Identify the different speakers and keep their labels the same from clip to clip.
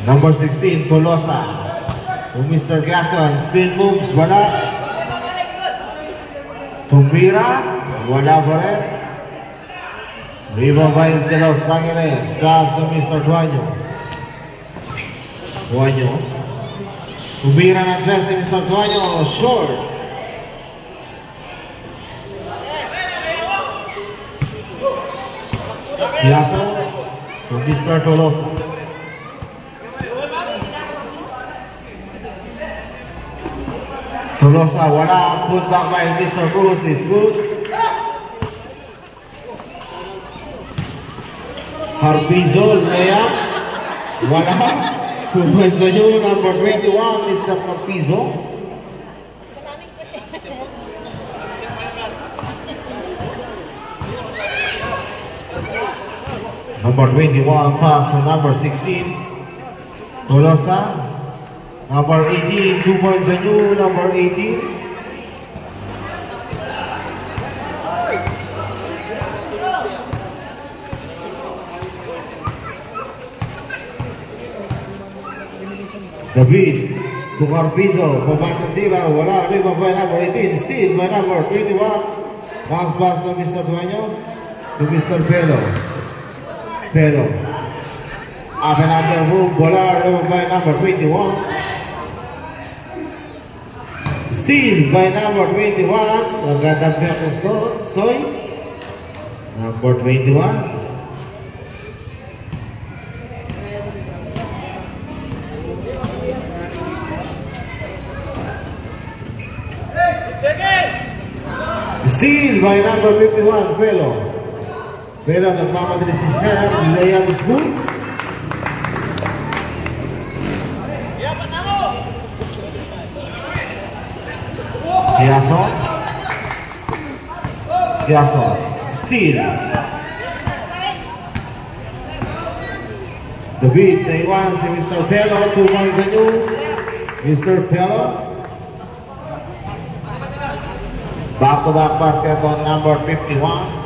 Speaker 1: Number 16, Tolosa. Mr. Gaston, spin moves, wala. Tumira, wala pa rin. Rebound by De Los Angeles. Pass to Mr. Tuanyo. Tuanyo. Tumira na dress ni Mr. Tuanyo. Short. Yaso to Mr. Tolosa. Tolosa, wala. Put back by Mr. Cruz is good. Carpizo, Lea. Wala. 2 points on you, number 21, Mr. Carpizo. Number 21, pass to number 16, Tolosa. Number 18, 2 points on you, number 18. David to Carpizo, pabantang tira, wala. Rebound by number 18, steal by number 21. Pass to Mr. Tuanyo, to Mr. Pelo. Pelo. Up and under move, wala. Rebound by number 21. Steal by number 21. Nagandang Pekos doon, Soy. Number 21. Steal by number 51, Pelo. Pelo nagmamadali si Sam, layup is good. Yaso. Steal. The beat, naiwanan si Mr. Pelo, 2 points on you. Mr. Pelo. Back-to-back basket on number 51.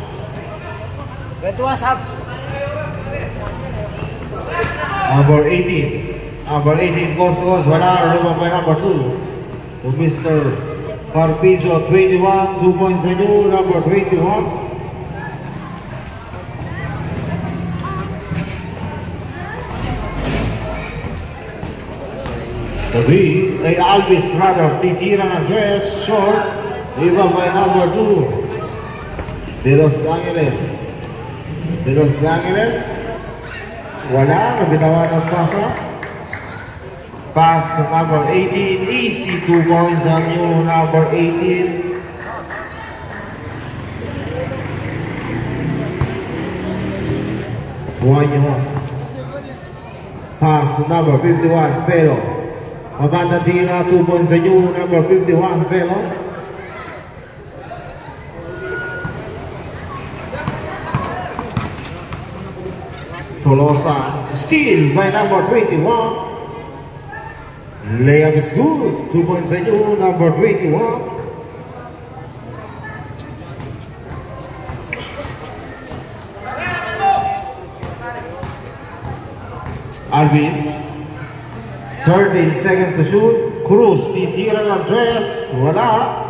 Speaker 1: Number 18. Number 18 goes to us. Wala. Rebound by number 2. To Mr. Carpizo, 21. 2 points on you. Number 21. Tabi ay Alvis rather. Titira na dress. Short. Rebound by number 2, De Los Angeles. De Los Angeles. Wala, nabitawan ang pasa. Pass to number 18. Easy 2 points on you, number 18. Tuanyo. Pass to number 51, Pelo. Mabanda tira, 2 points on you, number 51, Pelo. Tolosa, steal by number 21. Layup is good. 2 points on you, number 21. Alvis, 13 seconds to shoot. Cruz, titira ng dress. Wala.